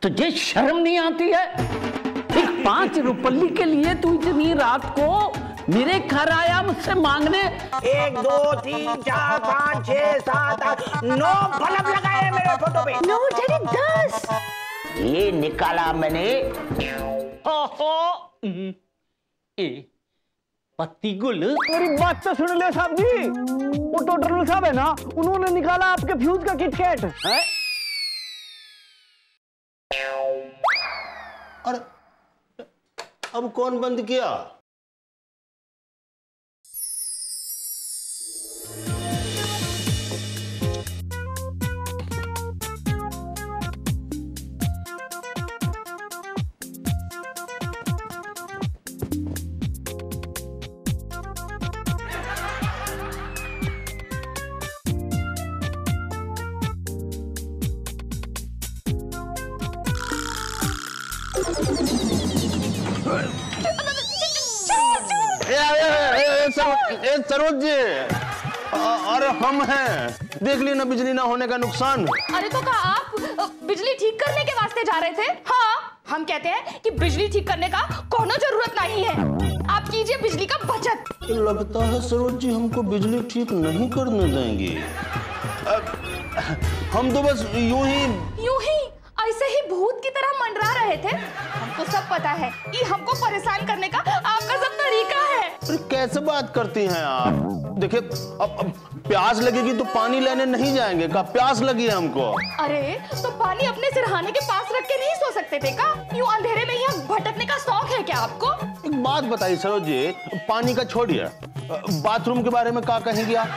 तुझे शर्म नहीं आती है? एक 5 रुपये के लिए तू इतनी रात को मेरे घर आया मुझसे मांगने? 1 2 3 4 5 6 7 8 9 बल्ब लगाए मेरे फोटो पे। No daddy 10। ये निकाला मैंने। पत्ती गुल। मेरी बात तो सुन ले साहब जी, वो टोटल साहब है ना, उन्होंने निकाला आपके फ्यूज का किटकैट। अरे अब कौन बंद किया? सरोज जी, अरे हम हैं, देख ली ना बिजली ना होने का नुकसान। अरे तो क्या आप बिजली ठीक करने के वास्ते जा रहे थे? हाँ, हम कहते हैं कि बिजली ठीक करने का कोनो जरूरत नहीं है, आप कीजिए बिजली का बचत। लगता है सरोज जी हमको बिजली ठीक नहीं करने देंगी। हम तो बस यूं ही ऐसे ही भूत की तरह मंडरा रहे थे। हमको सब पता है कि हमको परेशान करने का आपका सब तरीका है। अरे कैसे बात करती हैं आप? देखिए अब प्यास लगेगी तो पानी लेने नहीं जाएंगे का? प्यास लगी है हमको। अरे तो पानी अपने सिरहाने के पास रख के नहीं सो सकते थे का? यूं अंधेरे में यहाँ भटकने का शौक है क्या आपको? एक बात बताइए सरोज जी, पानी का छोड़िए, बाथरूम के बारे में क्या कहेंगी आप?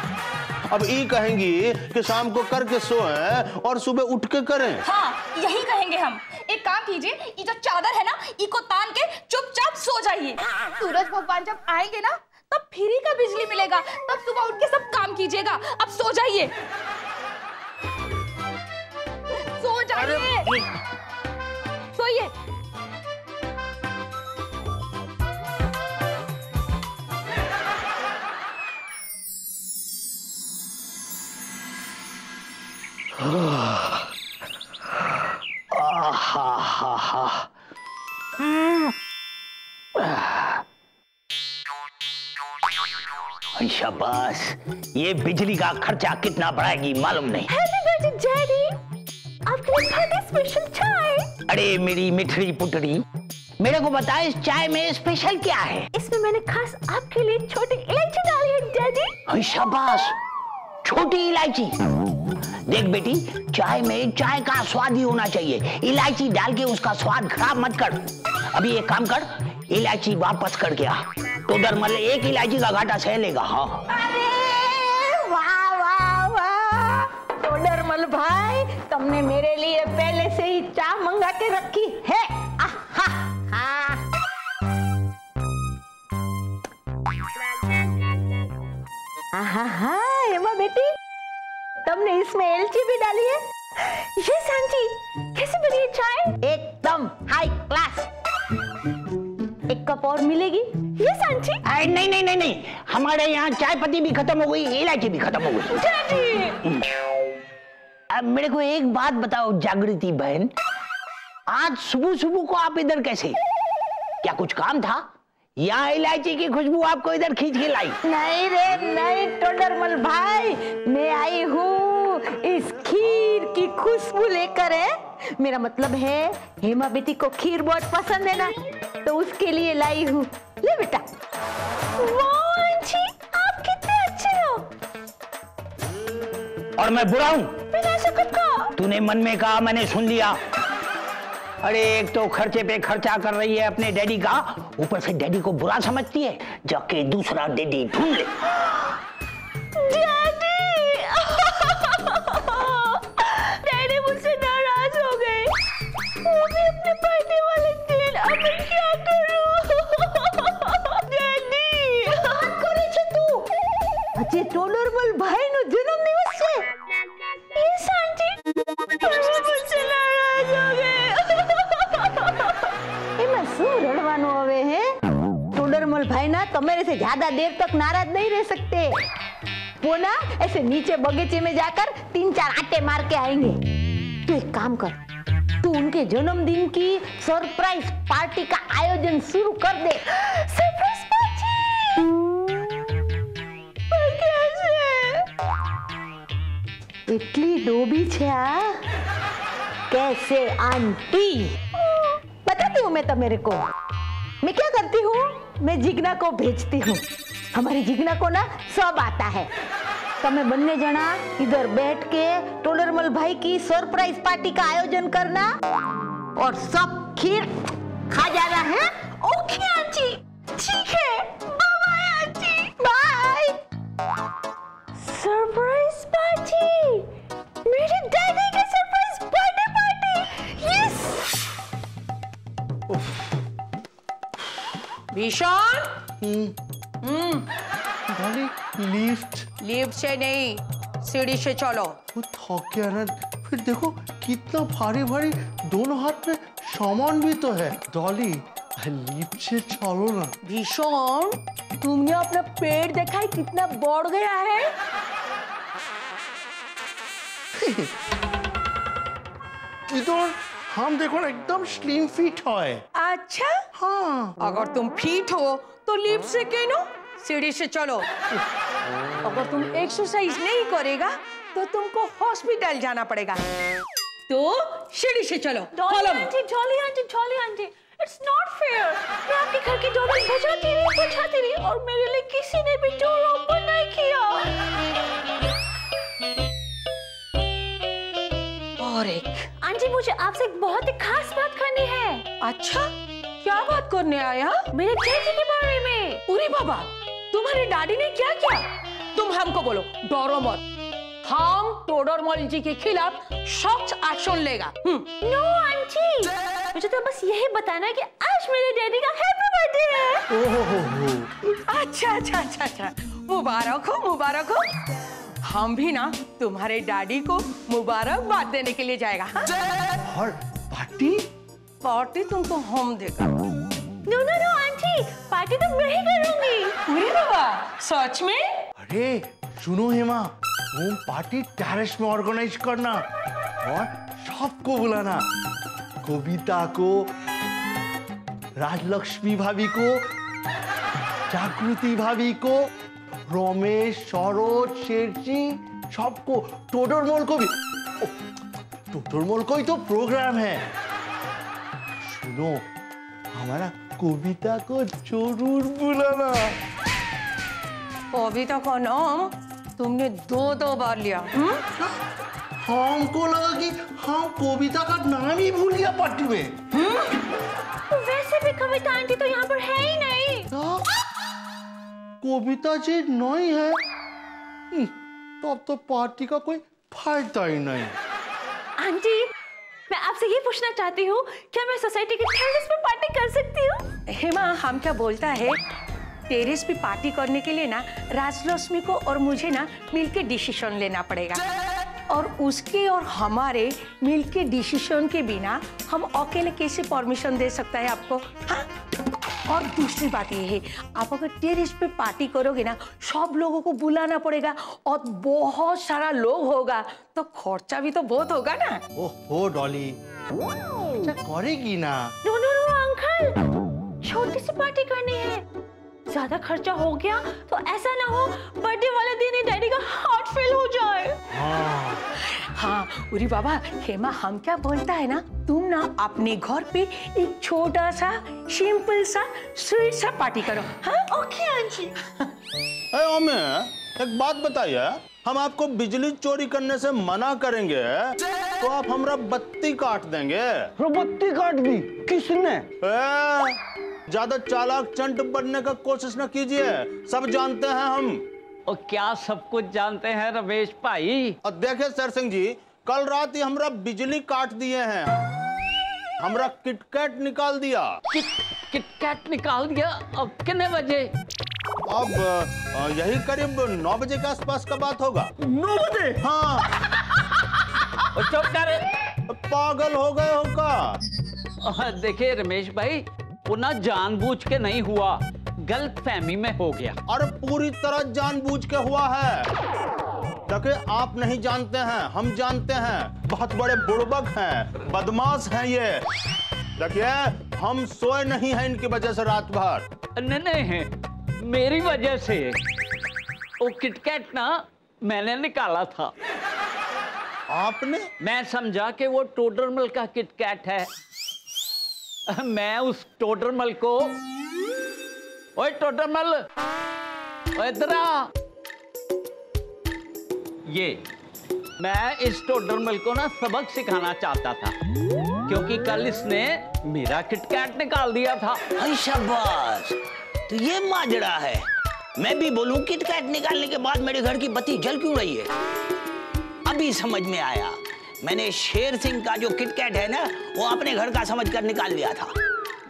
अब ये कहेंगी कि शाम को करके सोएं और सुबह उठ के करें। हाँ, यही कहेंगे हम। एक काम कीजिए, ये जो चादर है ना, इसको तान के चुपचाप सो जाइए। सूरज भगवान जब आएंगे ना, तब फ्री का बिजली मिलेगा, तब सुबह उठ के सब काम कीजिएगा। अब सो जाइए, सो जाइए, सोइए। शाबाश, ये बिजली का खर्चा कितना बढ़ाएगी मालूम नहीं। हैप्पी बर्थडे डैडी, आपके लिए बर्थडे स्पेशल चाय। अरे मेरी मिठड़ी पुटड़ी, मेरे को बता इस चाय में स्पेशल क्या है? इसमें मैंने खास आपके लिए छोटी इलायची डाली है डैडी। शाबाश, छोटी इलायची। देख बेटी, चाय में चाय का स्वाद ही होना चाहिए, इलायची डाल के उसका स्वाद खराब मत कर। अभी एक काम कर, इलायची वापस कर गया तो दरमल 1 इलायची का घाटा सह लेगा। हाँ, अरे वाह वाह वाह, तो डरमल भाई, तुमने मेरे लिए पहले से ही चाय मंगा के रखी है। हेमा बेटी, तुमने इसमें इलायची भी डाली है। ये सांची, कैसी बनी है चाय? एकदम हाई क्लास। एक कप और मिलेगी ये सांची? नहीं नहीं नहीं नहीं, हमारे यहाँ चाय पत्ती भी खत्म हो गई, इलायची भी खत्म हो गई। अब मेरे को एक बात बताओ जागृति बहन, आज सुबह सुबह को आप इधर कैसे? क्या कुछ काम था या इलायची की खुशबू आपको इधर खींच के लाई? नहीं रे नहीं टोडरमल भाई, मैं आई हूँ इस खीर की खुशबू लेकर। है, मेरा मतलब है हेमा बेटी को खीर बहुत पसंद है ना, तो उसके लिए लाई हूँ। ले बेटा। वाह आंटी, आप कितने अच्छे हो। और मैं बुरा हूँ? बिना ऐसा कब कहा? तूने मन में कहा, मैंने सुन लिया। अरे एक तो खर्चे पे खर्चा कर रही है अपने डैडी का, ऊपर से डैडी को बुरा समझती है, जाके दूसरा डैडी ढूंढ ले। डैडी मुझसे नाराज हो गए, वो भी अपने बर्थडे वाले दिन। अब मैं क्या करूं? डैडी बात करे छे तू? अजे टोडरमल भाई नो जन्मदिवस छे। यस आंटी, वो मुझसे नाराज हो गए। एमा શું રડવાનું હવે હે? ટોડરમલ ભાઈ ના તમારે से ज्यादा देर तक नाराज नहीं रह सकते। वो ना ऐसे नीचे बगीचे में जाकर 3-4 आटे मार के आएंगे। तू एक काम कर, तू उनके जन्मदिन की सरप्राइज पार्टी का आयोजन शुरू कर दे। Surprise party? पर कैसे? इतनी डोबी छे आ? कैसे आंटी? बताती हूँ मैं तो मेरे को। मैं क्या करती हूँ, मैं जिग्ना को भेजती हूँ। हमारी जिग्ना को ना सब आता है। तो मैं बनने जाना इधर बैठ के टोडरमल भाई की सरप्राइज पार्टी का आयोजन करना और सब खीर खा जाना है। ओके आंटी, ठीक है। Bye aunty, bye. Surprise party, मेरे डैडी की surprise birthday party. Yes. Bhishan, lift से नहीं, सीढ़ी से चलो। वो थक गया ना। फिर देखो कितना भारी भारी, दोनों हाथ में सामान भी तो है। डॉली लिफ्ट से चलो ना। भीषण, तुमने अपना पेट देखा है कितना बढ़ गया है? इधर हम देखो ना एकदम स्लिम फिट है। अच्छा, हाँ। अगर तुम फिट हो तो लिफ्ट से क्यों ना, सीढ़ी से चलो। अगर तुम एक्सरसाइज नहीं करेगा तो तुमको हॉस्पिटल जाना पड़ेगा। तो सीढ़ी से चलो। Jolly aunty, it's not fair. मैं आपके घर की डोर बजाती रही और मेरे लिए किसी ने भी डोर ओपन नहीं किया। और एक आंटी, मुझे आपसे एक बहुत ही खास बात करनी है। अच्छा, क्या बात करने आया? मेरे डैडी के बारे में। अरे बाबा, तुम्हारे डैडी ने क्या किया? तुम हमको बोलो, डरो मत। हम टोडरमल जी के खिलाफ सख्त एक्शन लेगा। नो आंटी, मुझे तो बस यही बताना है कि आज मेरे डैडी का हैप्पी बर्थडे है। अच्छा, मुबारक हो। हम भी ना तुम्हारे डैडी को मुबारकबाद देने के लिए जाएगा। हाँ? और पार्टी तुमको हम देगा। नो आंटी, पार्टी तो मैं ही करूंगी। अरे बाबा, सच में? अरे सुनो हेमा, तुम पार्टी टेरेस में ऑर्गेनाइज करना और सबको बुलाना। कविता को, राजलक्ष्मी भाभी को, जागृति भाभी को, रमेश, सरोज, शेरजी, सबको, टोडरमल को भी। टोडरमल को ही तो प्रोग्राम है। सुनो, हमारा कविता को जरूर बुलाना। कविता का नाम तुमने 2 बार लिया। हमको लगा कि हम कविता का नाम ही भूल गया पार्टी में। वैसे भी कविता आंटी तो यहाँ पर है ही नहीं। कविता जी नहीं है, तब तो पार्टी का कोई फायदा ही नहीं। आंटी, मैं आपसे ये पूछना चाहती हूँ, क्या मैं सोसाइटी के टेरेस पे पार्टी कर सकती हूँ? हेमा, हम क्या बोलता है, टेरेस पे पार्टी करने के लिए ना राजलक्ष्मी को और मुझे ना मिलके डिसीजन लेना पड़ेगा। और उसके और हमारे मिलके डिसीजन के बिना हम अकेले कैसे परमिशन दे सकता है आपको? हाँ? और दूसरी बात ये है, आप अगर टेरेस पे पार्टी करोगे ना, सब लोगों को बुलाना पड़ेगा और बहुत सारा लोग होगा, तो खर्चा भी तो बहुत होगा ना। ओहो डॉली, अच्छा करेगी ना? नो अंकल, छोटी सी पार्टी करनी है। ज्यादा खर्चा हो गया तो ऐसा ना हो बर्थडे वाले दिन ही डैडी का हार्ट फेल हो जाए। हाँ, उरी बाबा, हेमा हम क्या बोलता है ना, तुम ना अपने घर पे एक छोटा सा सिंपल सा स्वीट सा पार्टी करो। हाँ? Okay aunty. एक बात बताइए, हम आपको बिजली चोरी करने से मना करेंगे तो आप हमारा बत्ती काट देंगे। बत्ती काट दी? किसने? ज्यादा चालाक चंट बनने का कोशिश न कीजिए, सब जानते हैं हम। और क्या सब कुछ जानते हैं रमेश भाई? और देखिए सर सिंह जी, कल रात ही हमरा बिजली काट दिए हैं, हमरा किटकैट निकाल दिया। किटकैट निकाल दिया? अब कितने बजे? अब यही करीब 9 बजे के आसपास का बात होगा। 9 बजे? हाँ। चुप कर, पागल हो गए हो का? देखिए रमेश भाई, वो ना जानबूझ के नहीं हुआ, गलत फहमी में हो गया। और पूरी तरह जानबूझ के हुआ है। देखिए, आप नहीं जानते हैं, हम जानते हैं। बहुत बड़े बुड़बक हैं, बदमाश हैं ये। देखिए, हम सोए नहीं हैं इनकी वजह से रात भर। नहीं, मेरी वजह से। वो किटकैट ना मैंने निकाला था। आपने? मैं समझा कि वो टोडरमल का किटकैट है। मैं उस टोडरमल को, ओए टोडरमल, ओए इधर आ। ये मैं इस टोडरमल को ना सबक सिखाना चाहता था, क्योंकि कल इसने मेरा किटकैट निकाल दिया था। शाबाश, तो ये माजरा है। मैं भी बोलूं किटकैट निकालने के बाद मेरे घर की बत्ती जल क्यों रही है? अभी समझ में आया। मैंने शेर सिंह का जो किटकैट है ना, वो अपने घर का समझकर निकाल लिया था।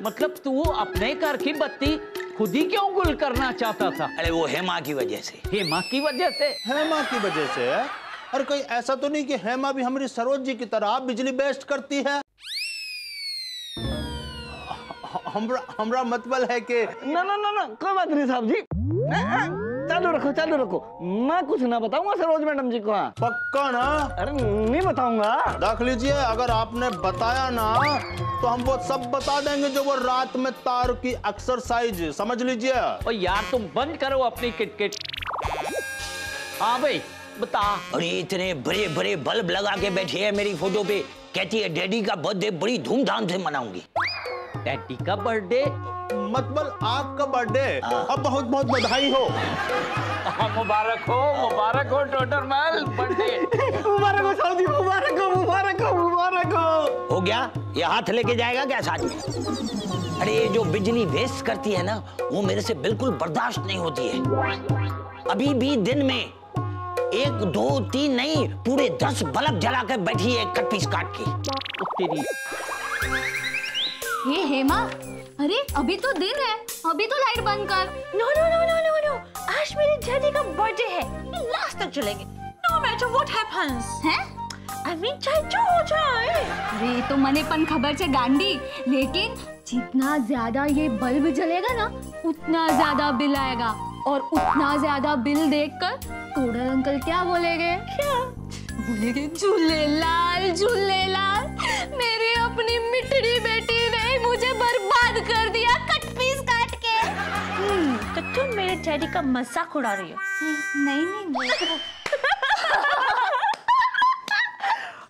मतलब तू अपने घर की बत्ती खुद ही क्यों गुल करना चाहता था? अरे वो हेमा की वजह से। हेमा की वजह से? हेमा की वजह से? और कोई ऐसा तो नहीं कि हेमा भी हमारी सरोज जी की तरह बिजली बेस्ट करती है? हमरा मतलब है कि ना ना ना ना, कोई बात नहीं साहब जी। चालू रखो चालू रखो, मैं कुछ ना बताऊंगा सरोज मैडम जी को। हाँ पक्का ना? अरे नहीं बताऊंगा। देख लीजिए, अगर आपने बताया ना तो हम वो सब बता देंगे जो वो रात में तार की एक्सरसाइज, समझ लीजिए। और यार तुम बंद करो अपनी किटकिट। हाँ भाई बता। अरे इतने बड़े बड़े बल्ब लगा के बैठी है मेरी फोटो पे, कहती है डैडी का बर्थडे बड़ी धूमधाम से मनाऊंगी। डैडी का बर्थडे मतलब आपका बर्थडे? अब बहुत बहुत बधाई हो। मुबारक हो टोडरमल, बर्थडे मुबारक हो साहब जी, मुबारक हो मुबारक हो मुबारक हो। हो गया? ये हाथ लेके जाएगा क्या साथ में? अरे ये जो बिजली वेस्ट करती है ना, वो मेरे से बिल्कुल बर्दाश्त नहीं होती है। अभी भी दिन में 1 2 3 नहीं, पूरे 10 बल्ब जला कर बैठी है कट पीस काट के। ये हेमा, अरे अभी तो दिन है, अभी तो लाइट बंद कर। No no no no no no, आज मेरे डैडी का बर्थडे है, लास्ट तक चलेंगे। No matter what happens. हैं? आई मीन चाहे जो हो जाए। अरे तो मनेपन खबर से गांडी, लेकिन जितना ज्यादा ये बल्ब जलेगा ना, उतना ज्यादा बिल आएगा। और उतना ज्यादा बिल देखकर टोडर अंकल क्या बोलेंगे? क्या बोलेंगे? झूलेलाल झूलेलाल, मेरी अपनी मिठड़ी बेटी ने मुझे बर्बाद कर दिया कट पीस काट के। तो तुम मेरे डैडी का मजाक उड़ा रही हो? नहीं नहीं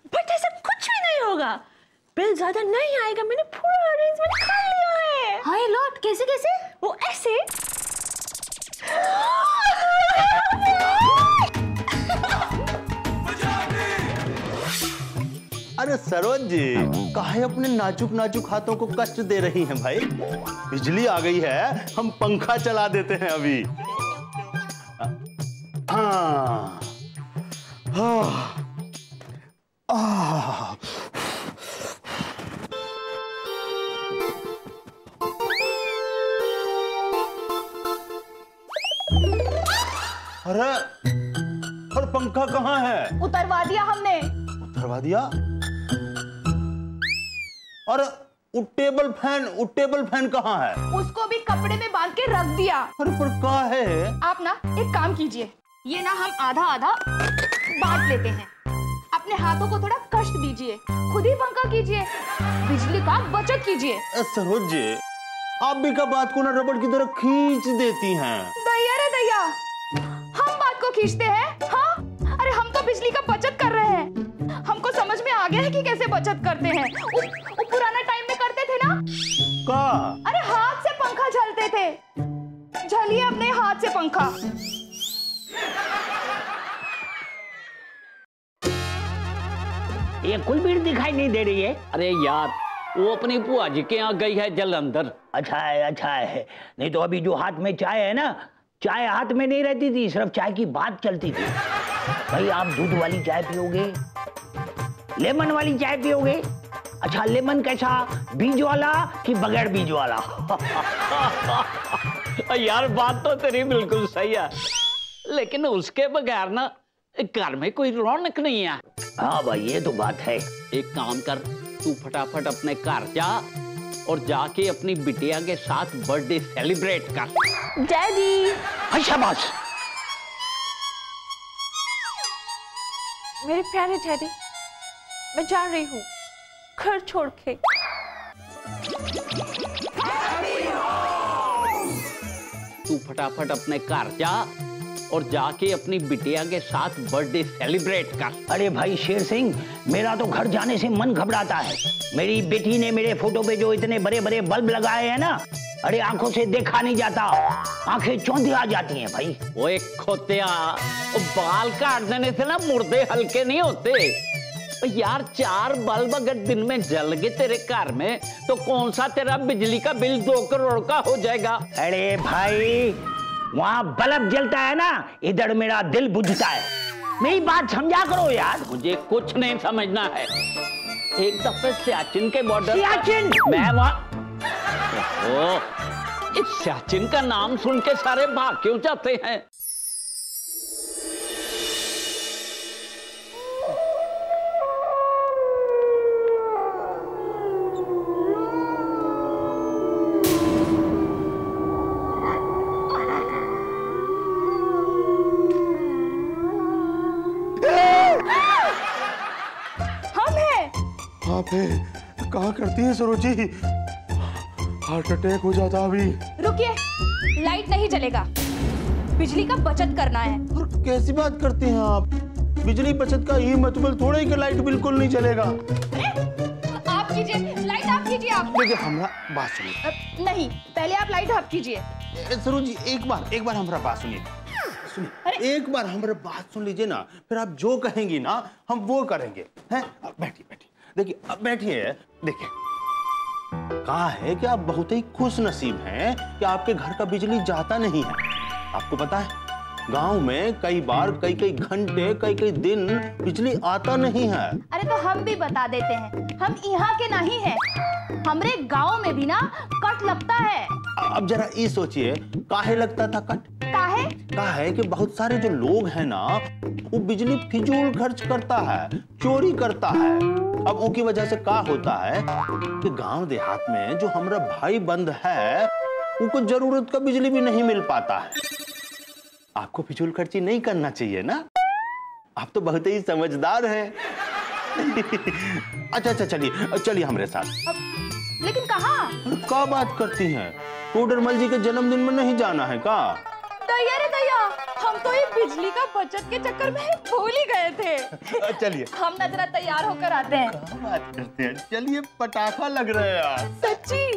बट ऐसा कुछ भी नहीं होगा, बिल ज्यादा नहीं आएगा। मैंने पूरा अरेंजमेंट कर लिया है। हाय लॉर्ड, कैसे कैसे? वो ऐसे अरे सरोज जी, काहे अपने नाजुक नाजुक हाथों को कष्ट दे रही हैं भाई? बिजली आ गई है, हम पंखा चला देते हैं अभी। हाँ हाँ अरे और पंखा कहाँ है? उतरवा दिया हमने। उतरवा दिया? और वो टेबल फैन कहाँ है? उसको भी कपड़े में बांध के रख दिया। अरे पर कहाँ है? आप ना एक काम कीजिए, ये ना हम आधा आधा बांट लेते हैं। अपने हाथों को थोड़ा कष्ट दीजिए, खुद ही पंखा कीजिए, बिजली का बचत कीजिए। सरोज जी, आप भी का बात को ना रबड़ की तरह खींच देती हैं। दैया रे दैया, हम बात को खींचते हैं? हाँ, अरे हम तो बिजली का बचत कर रहे हैं। हमको समझ में आ गया है कि कैसे बचत करते हैं। वो पुराना टाइम में करते थे ना? का? अरे हाथ से पंखा झलते थे। झलिए अपने हाथ से पंखा। ये कुलबीर दिखाई नहीं दे रही है। अरे यार, वो अपनी बुआ जी के यहाँ गई है जलंधर। अच्छा है। नहीं तो अभी जो हाथ में चाय है ना, चाय हाथ में नहीं रहती थी, सिर्फ चाय की बात चलती थी। भाई आप दूध वाली चाय पियोगे, लेमन वाली चाय पियोगे? अच्छा लेमन कैसा, बीज वाला कि बगैर बीज वाला? यार बात तो तेरी बिल्कुल सही है, लेकिन उसके बगैर ना घर में कोई रौनक नहीं है। हाँ भाई ये तो बात है। एक काम कर, तू फटाफट अपने घर जा और जाके अपनी बिटिया के साथ बर्थडे सेलिब्रेट कर। डैडी। हाय शाबाश। मेरे प्यारे डैडी, मैं जा रही हूँ घर छोड़ के। तू फटाफट अपने घर जा और जाके अपनी बिटिया के साथ बर्थडे सेलिब्रेट कर। अरे भाई शेर सिंह, मेरा तो घर जाने से मन घबराता है। मेरी बेटी ने मेरे फोटो पे जो इतने बड़े बड़े बल्ब लगाए हैं ना, अरे आंखों से देखा नहीं जाता, आंखें चौंधी आ जाती हैं भाई। वो एक खोतिया, वो बाल काट देने से ना मुर्दे हल्के नहीं होते। यार 4 बल्ब अगर दिन में जल गए तेरे घर में तो कौन सा तेरा बिजली का बिल 2 करोड़ का हो जाएगा। अरे भाई वहाँ बल्ब जलता है ना, इधर मेरा दिल बुझता है। मेरी बात समझा करो यार। मुझे कुछ नहीं समझना है। एक दफे सियाचिन के बॉर्डर, सियाचिन, मैं वहाँ, इस सियाचिन का नाम सुन के सारे भाग क्यों जाते हैं? कहाँ करती है सरोजी? हार्ट अटैक हो जाता अभी। रुकिए, लाइट नहीं जलेगा, बिजली का बचत करना है। और कैसी बात करती हैं आप? बिजली बचत का ये मतलब थोड़ा ही कि लाइट बिल्कुल नहीं चलेगा। आप कीजिए, लाइट आप कीजिए। आप देखिए हमारा बात सुनिए। नहीं, पहले आप लाइट ऑफ कीजिए। सरोजी एक बार हमारा बात सुनिए। सुनिए, एक बार हमारा बात सुन लीजिए ना, फिर आप जो कहेंगी ना हम वो करेंगे। हैं? बैठिए बैठिए, देखिए अब बैठिए। देखिए कहा है कि आप बहुत ही खुश नसीब हैं कि आपके घर का बिजली जाता नहीं है। आपको पता है गांव में कई बार कई घंटे कई दिन बिजली आता नहीं है। अरे तो हम भी बता देते हैं, हम यहाँ के नहीं हैं। हमरे गांव में भी ना कट लगता है। अब जरा ये सोचिए, काहे लगता था कट? काहे कि बहुत सारे जो लोग हैं ना वो बिजली फिजूल खर्च करता है, चोरी करता है। अब उनकी वजह से क्या होता है कि गांव देहात में जो हमारा भाई बंद है उनको जरूरत का बिजली भी नहीं मिल पाता है। आपको फिजूल खर्ची नहीं करना चाहिए ना, आप तो बहुत ही समझदार हैं। अच्छा चलिए हमारे साथ। लेकिन कहाँ? क्या बात करती हैं? टोडरमल जी के जन्मदिन में नहीं जाना है का? दैया, हम तो ये बिजली का बचत के चक्कर में भूल ही गए थे। चलिए हम ना जरा तैयार होकर आते हैं। क्या बात करते हैं? चलिए पटाखा लग रहा है यार। सच्ची?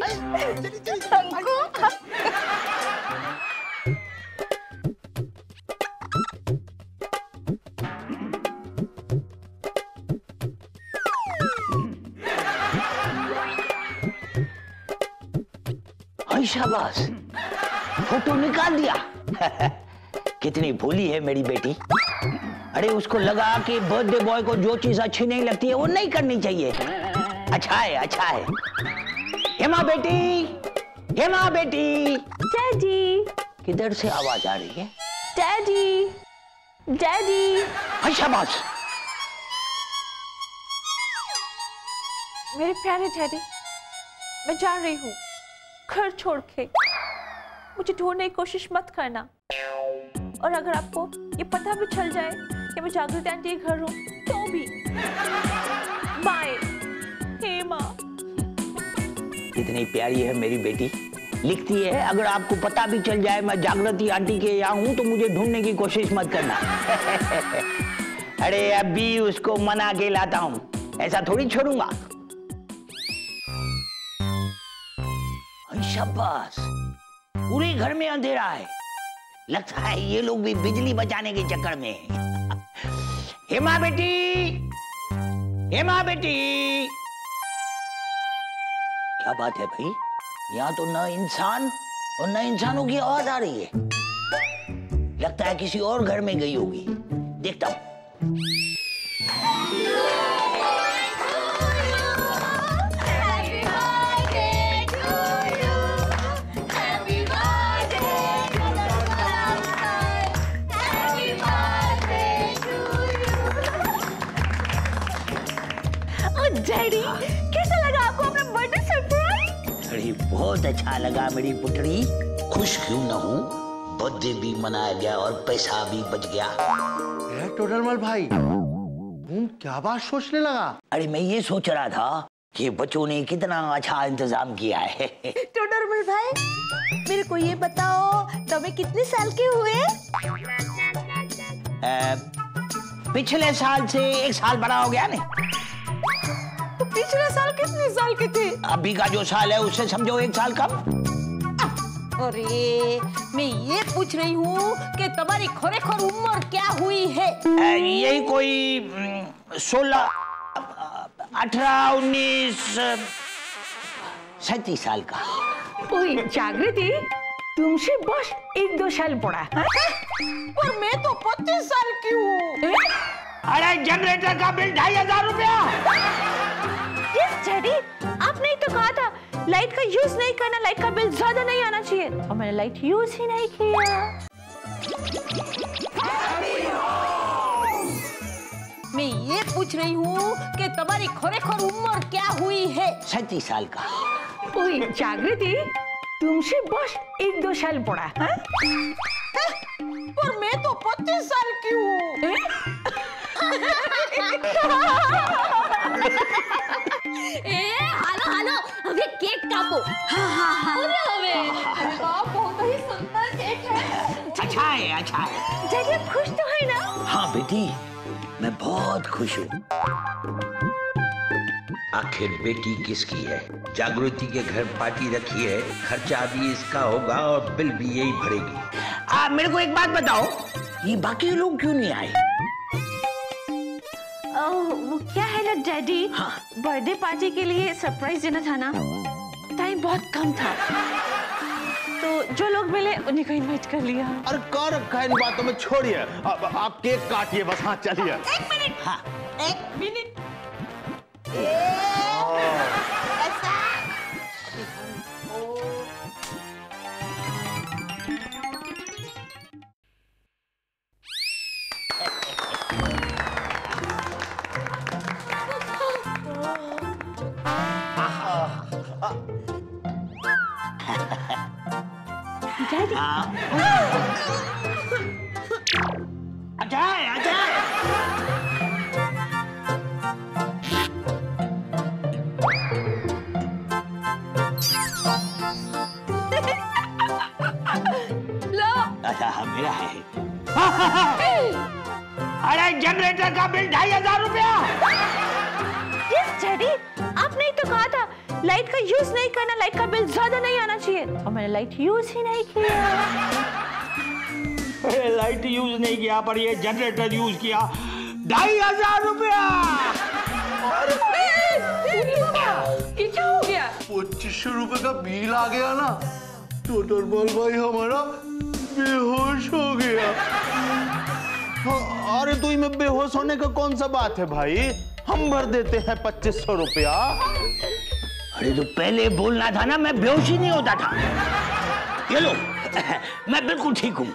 शाबाश, फोटो निकाल दिया। कितनी भोली है मेरी बेटी। अरे उसको लगा कि बर्थडे बॉय को जो चीज अच्छी नहीं लगती है वो नहीं करनी चाहिए। अच्छा है। हेमा बेटी। डैडी। किधर से आवाज आ रही है? डैडी। शाबाश। मेरे प्यारे डैडी, मैं जा रही हूँ घर छोड़ के। मुझे ढूंढने की कोशिश मत करना, और अगर आपको ये पता भी चल जाए कि मैं जागृति आंटी के घर हूँ तो भी। बाय हेमा। कितनी प्यारी है मेरी बेटी। लिखती है अगर आपको पता भी चल जाए मैं जागृति आंटी के यहाँ हूँ तो मुझे ढूंढने की कोशिश मत करना। अरे अभी उसको मना के लाता हूँ, ऐसा थोड़ी छोड़ूंगा। शाबाश, पूरे घर में अंधेरा है। लगता है ये लोग भी बिजली बचाने के चक्कर में हैं। हेमा बेटी। क्या बात है भाई, यहाँ तो न इंसान और न इंसानों की आवाज आ रही है। लगता है किसी और घर में गई होगी, देखता हूँ। डैडी, कैसा लगा आपको अपना बर्थडे सरप्राइज? अरे बहुत अच्छा लगा मेरी पुत्री, खुश क्यों ना हूँ, बर्थडे भी मनाया गया और पैसा भी बच गया। टोडरमल भाई, तुम क्या बात सोचने लगा? अरे मैं ये सोच रहा था कि बच्चों ने कितना अच्छा इंतजाम किया है। टोडरमल भाई, मेरे को ये बताओ, तुम्हें कितने साल के हुए? पिछले साल से 1 साल बड़ा हो गया ने। तो पिछले साल कितने साल के थे? अभी का जो साल है उससे समझो 1 साल कम। अरे मैं ये पूछ रही हूँ कि तुम्हारी खरेखर उम्र क्या हुई है? यही कोई 16, 18, 19, 37 साल का। ओए जागृति, तुमसे बस 1-2 साल बड़ा है। और मैं तो 25 साल की हूँ। अरे जनरेटर का बिल 2500 रुपया। यस डैडी, आपने ही तो कहा था लाइट का यूज नहीं करना, लाइट का बिल ज्यादा नहीं आना चाहिए, और मैंने लाइट यूज ही नहीं किया। मैं ये पूछ रही हूँ कि तुम्हारी खरेखर उम्र क्या हुई है? 37 साल का। ओए जागृति, तुमसे बस 1-2 साल बड़ा है। और मैं तो 25 साल की हूँ। हालो अबे केक कापो। अरे बहुत ही सुंदर केक है। अच्छा है, अच्छा है। डैडी आप खुश तो है ना? हाँ बेटी, मैं बहुत खुश हूँ। आखिर बेटी किसकी है? जागृति के घर पार्टी रखी है, खर्चा भी इसका होगा और बिल भी यही भरेगी। मेरे को एक बात बताओ, ये बाकी लोग क्यों नहीं आए? वो क्या है ना डैडी, हाँ। बर्थडे पार्टी के लिए सरप्राइज देना था ना, टाइम बहुत कम था, तो जो लोग मिले उन्हीं को इनवाइट कर लिया। अरे कर रखा है इन बातों में, छोड़िए। आप केक काटिए बस। हाँ चलिए। 1 मिनट। हाँ। 1 मिनट। डैडी, अच्छा है, अच्छा है। लो। अच्छा हाँ, मेरा है। अरे जनरेटर का बिल 2500 रुपया। यस डैडी, आपने ही तो कहा था लाइट का यूज नहीं करना, लाइट का बिल ज्यादा नहीं आना चाहिए, और मैंने लाइट यूज ही नहीं किया। लाइट यूज नहीं किया पर ये जनरेटर यूज किया। 2500 रुपया। ये क्या हो गया? 2500 रुपए का बिल आ गया ना, टोडरमल भाई हमारा बेहोश हो गया। अरे तो में बेहोश होने का कौन सा बात है भाई, हम भर देते हैं 2500 रुपया। अरे तो पहले बोलना था ना, मैं बेहोश ही नहीं होता था। ये लो, मैं बिल्कुल ठीक हूँ।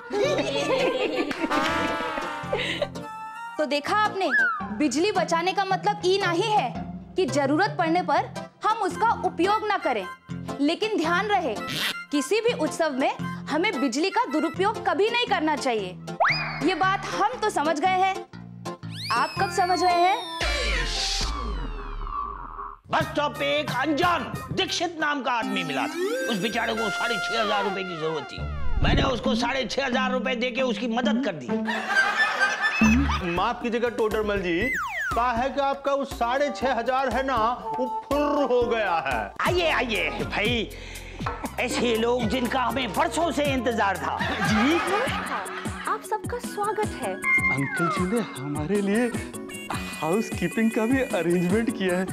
तो देखा आपने, बिजली बचाने का मतलब ये नहीं है कि जरूरत पड़ने पर हम उसका उपयोग ना करें, लेकिन ध्यान रहे किसी भी उत्सव में हमें बिजली का दुरुपयोग कभी नहीं करना चाहिए। ये बात हम तो समझ गए हैं, आप कब समझ रहे हैं? बस स्टॉप पे एक अनजान दीक्षित नाम का आदमी मिला था। उस बेचारे को 6500 रुपए की जरूरत थी। मैंने उसको 6500 रुपए देके उसकी मदद कर दी। माफ कीजिएगा टोडरमल जी, कहा है कि आपका वो 6500 है ना, वो फुर्र हो गया है। आइए आइए भाई, ऐसे लोग जिनका हमें वर्षों से इंतजार था। जी, आप सबका स्वागत है। अंकल जी ने हमारे लिए हाउस कीपिंग का भी अरेंजमेंट किया है।